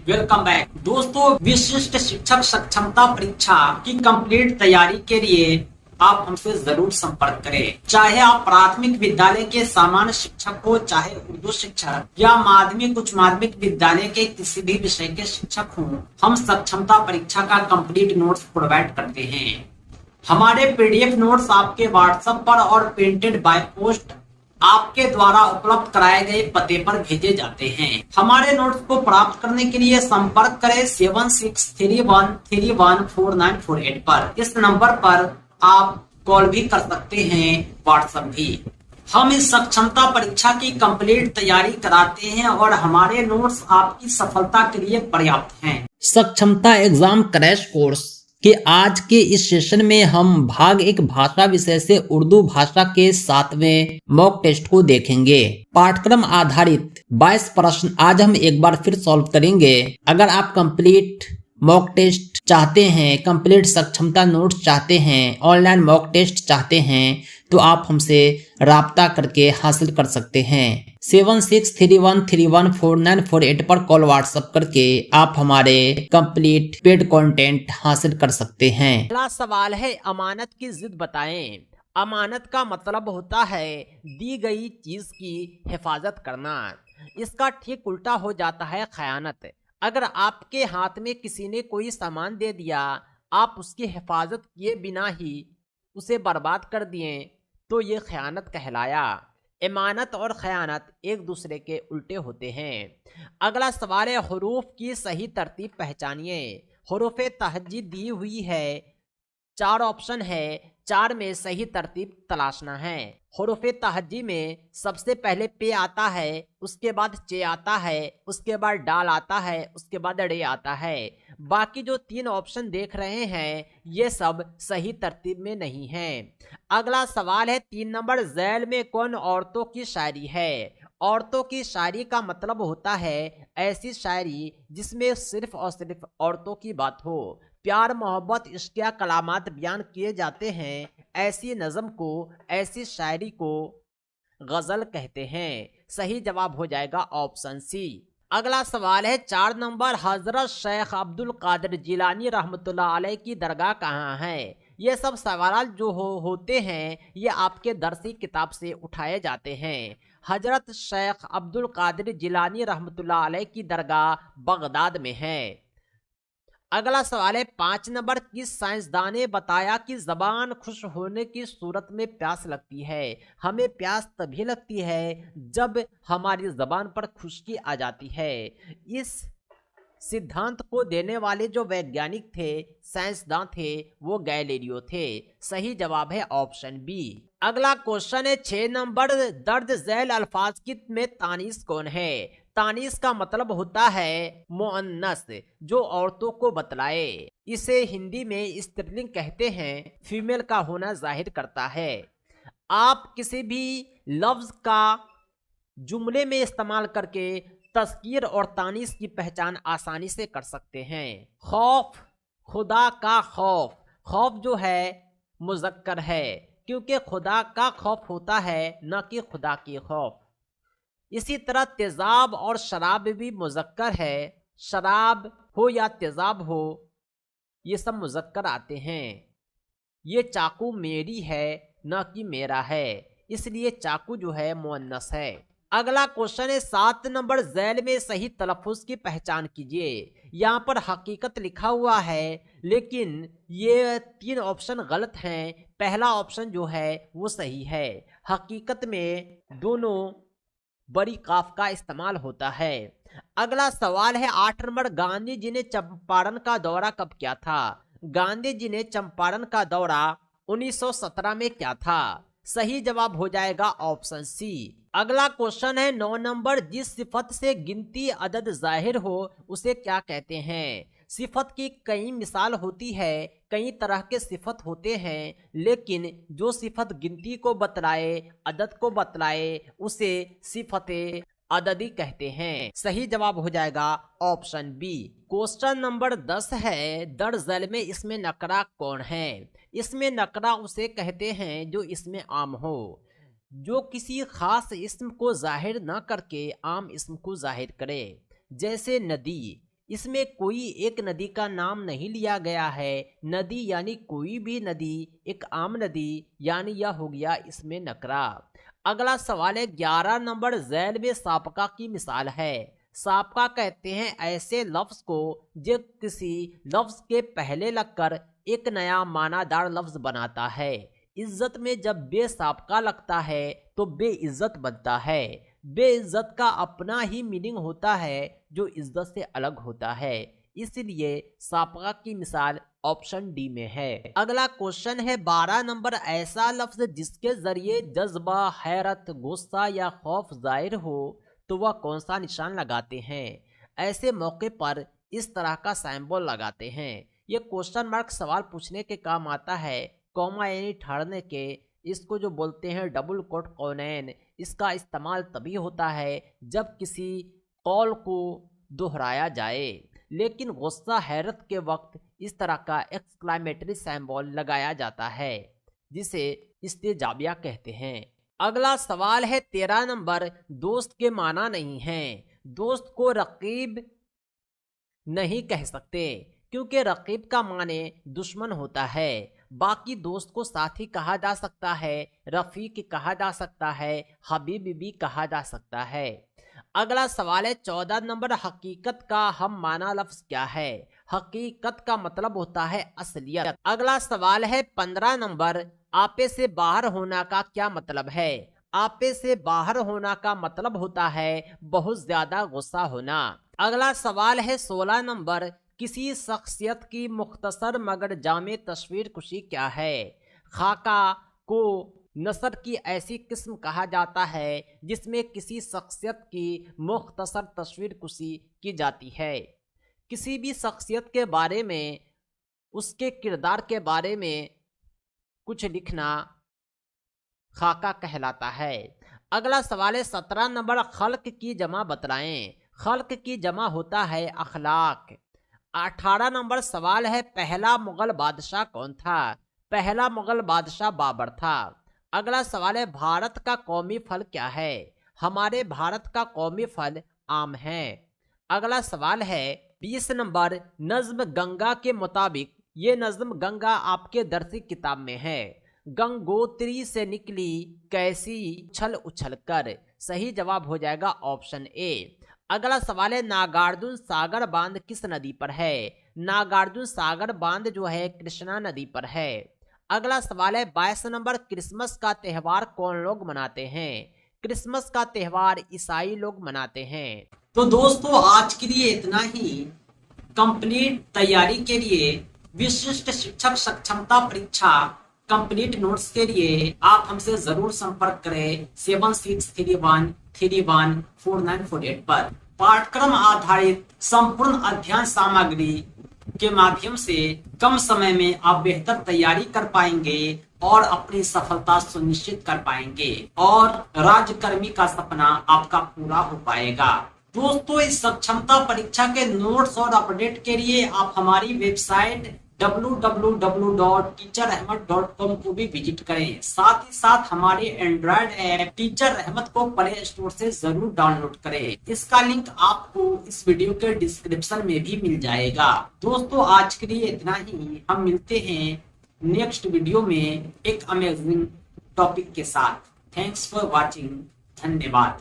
Welcome back दोस्तों। विशिष्ट शिक्षक सक्षमता परीक्षा की कंप्लीट तैयारी के लिए आप हमसे जरूर संपर्क करें। चाहे आप प्राथमिक विद्यालय के सामान्य शिक्षक हो, चाहे उर्दू शिक्षक या माध्यमिक उच्च माध्यमिक विद्यालय के किसी भी विषय के शिक्षक हों, हम सक्षमता परीक्षा का कंप्लीट नोट्स प्रोवाइड करते हैं। हमारे पीडीएफ नोट्स आपके व्हाट्सएप पर और प्रिंटेड बाय पोस्ट आपके द्वारा उपलब्ध कराए गए पते पर भेजे जाते हैं। हमारे नोट्स को प्राप्त करने के लिए संपर्क करें 7631314948 पर। इस नंबर पर आप कॉल भी कर सकते हैं, व्हाट्सएप भी। हम इस सक्षमता परीक्षा की कंप्लीट तैयारी कराते हैं और हमारे नोट्स आपकी सफलता के लिए पर्याप्त हैं। सक्षमता एग्जाम क्रैश कोर्स कि आज के इस सेशन में हम भाग 1 भाषा विषय से उर्दू भाषा के 7वें मॉक टेस्ट को देखेंगे। पाठ्यक्रम आधारित 22 प्रश्न आज हम एक बार फिर सॉल्व करेंगे। अगर आप कंप्लीट मॉक टेस्ट चाहते हैं, कंप्लीट सक्षमता नोट्स चाहते हैं, ऑनलाइन मॉक टेस्ट चाहते हैं, तो आप हमसे राब्ता करके हासिल कर सकते हैं। 7631314948 पर कॉल व्हाट्सएप करके आप हमारे कंप्लीट पेड कंटेंट हासिल कर सकते हैं। पहला सवाल है, अमानत की जिद बताएं। अमानत का मतलब होता है दी गई चीज की हिफाजत करना। इसका ठीक उल्टा हो जाता है खयानत। अगर आपके हाथ में किसी ने कोई सामान दे दिया, आप उसकी हिफाजत किए बिना ही उसे बर्बाद कर दिए, तो ये खयानत कहलाया। इमानत और खयानत एक दूसरे के उल्टे होते हैं। अगला सवाल है, हुरूफ की सही तरतीब पहचानिए। हुरूफ तहज्जी दी हुई है, 4 ऑप्शन है, 4 में सही तरतीब तलाशना है। हुरूफ तहज्जी में सबसे पहले पे आता है, उसके बाद चे आता है, उसके बाद डाल आता है, उसके बाद रे आता है। बाकी जो 3 ऑप्शन देख रहे हैं ये सब सही तरतीब में नहीं हैं। अगला सवाल है 3 नंबर, झैल में कौन औरतों की शायरी है। औरतों की शायरी का मतलब होता है ऐसी शायरी जिसमें सिर्फ और सिर्फ औरतों की बात हो, प्यार मोहब्बत इश्क या कलामात बयान किए जाते हैं। ऐसी नज़म को, ऐसी शायरी को गज़ल कहते हैं। सही जवाब हो जाएगा ऑप्शन सी। अगला सवाल है 4 नंबर, हजरत शेख अब्दुल कादिर जिलानी रहमतुल्लाह अलैह की दरगाह कहाँ है। ये सब सवाल जो होते हैं ये आपके दरसी किताब से उठाए जाते हैं। हजरत शेख अब्दुल कादिर जिलानी रहमतुल्लाह अलैह की दरगाह बगदाद में है। अगला सवाल है 5 नंबर, किस साइंसदान ने बताया कि जबान खुश होने की सूरत में प्यास लगती है। हमें प्यास तभी लगती है जब हमारी जबान पर खुश्की आ जाती है। इस सिद्धांत को देने वाले जो वैज्ञानिक थे, साइंसदान थे, वो गैलीलियो थे। सही जवाब है ऑप्शन बी। अगला क्वेश्चन है 6 नंबर, दर्ज झैल अल्फाज की में तानीस कौन है। तानीस का मतलब होता है मुअन्नस, जो औरतों को बतलाए। इसे हिंदी में स्त्रीलिंग कहते हैं, फीमेल का होना जाहिर करता है। आप किसी भी लफ्ज का जुमले में इस्तेमाल करके तस्कीर और तानीस की पहचान आसानी से कर सकते हैं। खौफ, खुदा का खौफ। खौफ जो है मुज़क्कर है, क्योंकि खुदा का खौफ होता है, न कि खुदा की खौफ। इसी तरह तेजाब और शराब भी मुज़क्कर है। शराब हो या तेजाब हो, ये सब मुज़क्कर आते हैं। ये चाकू मेरी है, न कि मेरा है, इसलिए चाकू जो है मुअन्नस है। अगला क्वेश्चन है 7 नंबर, झैल में सही तलफ़ुज़ की पहचान कीजिए। यहाँ पर हकीकत लिखा हुआ है, लेकिन ये 3 ऑप्शन गलत हैं। पहला ऑप्शन जो है वो सही है। हकीकत में दोनों बड़ी काफ का इस्तेमाल होता है। अगला सवाल है 8 नंबर, गांधी जी ने चंपारण का दौरा कब किया था। गांधी जी ने चंपारण का दौरा 1917 में किया था। सही जवाब हो जाएगा ऑप्शन सी। अगला क्वेश्चन है 9 नंबर, जिस सिफत से गिनती अदद जाहिर हो उसे क्या कहते हैं। सिफत की कई मिसाल होती है, कई तरह के सिफत होते हैं, लेकिन जो सिफत गिनती को बतलाए, अदद को बतलाए, उसे सिफत अददी कहते हैं। सही जवाब हो जाएगा ऑप्शन बी। क्वेश्चन नंबर 10 है, दर्ज झैल में इसमें नकरा कौन है। इसमें नकरा उसे कहते हैं जो इसमें आम हो, जो किसी खास इस्म को जाहिर न करके आम इस्म को जाहिर करे। जैसे नदी, इसमें कोई एक नदी का नाम नहीं लिया गया है। नदी यानी कोई भी नदी, एक आम नदी, यानी यह हो गया इसमें नकरा। अगला सवाल है 11 नंबर, झैल में सापका की मिसाल है। सापका कहते हैं ऐसे लफ्ज को जो किसी लफ्ज के पहले लगकर एक नया मानादार लफ्ज बनाता है। इज्जत में जब बेसापका लगता है तो बेइज्जत बनता है। बेइज्जत का अपना ही मीनिंग होता है जो इज्जत से अलग होता है, इसलिए सापका की मिसाल ऑप्शन डी में है। अगला क्वेश्चन है 12 नंबर, ऐसा लफ्ज जिसके जरिए जज्बा, हैरत, गुस्सा या खौफ जाहिर हो तो वह कौन सा निशान लगाते हैं। ऐसे मौके पर इस तरह का सिंबल लगाते हैं। ये क्वेश्चन मार्क सवाल पूछने के काम आता है, कॉमा यानी ठहरने के। इसको जो बोलते हैं डबल कोट कौनैन, इसका इस्तेमाल तभी होता है जब किसी कौल को दोहराया जाए। लेकिन गुस्सा, हैरत के वक्त इस तरह का एक्सक्लेमेटरी सिंबल लगाया जाता है जिसे इस्तेजाबिया कहते हैं। अगला सवाल है 13 नंबर, दोस्त के माना नहीं है। दोस्त को रकीब नहीं कह सकते क्योंकि रकीब का माने दुश्मन होता है। बाकी दोस्त को साथी कहा जा सकता है, रफीक कहा जा सकता है, हबीब भी कहा जा सकता है। अगला सवाल है 14 नंबर, हकीकत का हम माना लफ्ज क्या है। हकीकत का मतलब होता है असलियत। अगला सवाल है 15 नंबर, आपे से बाहर होना का क्या मतलब है। आपे से बाहर होना का मतलब होता है बहुत ज्यादा गुस्सा होना। अगला सवाल है 16 नंबर, किसी शख्सियत की मुख्तसर मगर जामे तस्वीर कुशी क्या है। खाका को नसर की ऐसी किस्म कहा जाता है जिसमें किसी शख्सियत की मुख्तसर तस्वीर कुशी की जाती है। किसी भी शख्सियत के बारे में, उसके किरदार के बारे में कुछ लिखना खाका कहलाता है। अगला सवाल है 17 नंबर, खल्क की जमा बतलाएं। खल्क की जमा होता है अखलाक। 18 नंबर सवाल है, पहला मुगल बादशाह कौन था। पहला मुगल बादशाह बाबर था। अगला सवाल है, भारत का कौमी फल क्या है। हमारे भारत का कौमी फल आम है। अगला सवाल है 20 नंबर, नज्म गंगा के मुताबिक ये नज्म गंगा आपके दरसी किताब में है। गंगोत्री से निकली कैसी उछल उछल कर। सही जवाब हो जाएगा ऑप्शन ए। अगला सवाल है, नागार्जुन सागर बांध किस नदी पर है। नागार्जुन सागर बांध जो है कृष्णा नदी पर है। अगला सवाल है 22 नंबर, क्रिसमस का त्यौहार कौन लोग मनाते हैं। क्रिसमस का त्यौहार ईसाई लोग मनाते हैं। तो दोस्तों आज के लिए इतना ही। कंप्लीट तैयारी के लिए विशिष्ट शिक्षक सक्षमता परीक्षा कंप्लीट नोट्स के लिए आप हमसे जरूर संपर्क करें 7631314948 पर। पाठ्यक्रम आधारित संपूर्ण अध्ययन सामग्री के माध्यम से कम समय में आप बेहतर तैयारी कर पाएंगे और अपनी सफलता सुनिश्चित कर पाएंगे और राज्यकर्मी का सपना आपका पूरा हो पाएगा। दोस्तों इस सक्षमता परीक्षा के नोट्स और अपडेट के लिए आप हमारी वेबसाइट www.teacherahmed.com को भी विजिट करें। साथ ही साथ हमारे एंड्रॉयड ऐप टीचर रहमत को प्ले स्टोर से जरूर डाउनलोड करें। इसका लिंक आपको इस वीडियो के डिस्क्रिप्शन में भी मिल जाएगा। दोस्तों आज के लिए इतना ही। हम मिलते हैं नेक्स्ट वीडियो में एक अमेजिंग टॉपिक के साथ। Thanks for watching. धन्यवाद।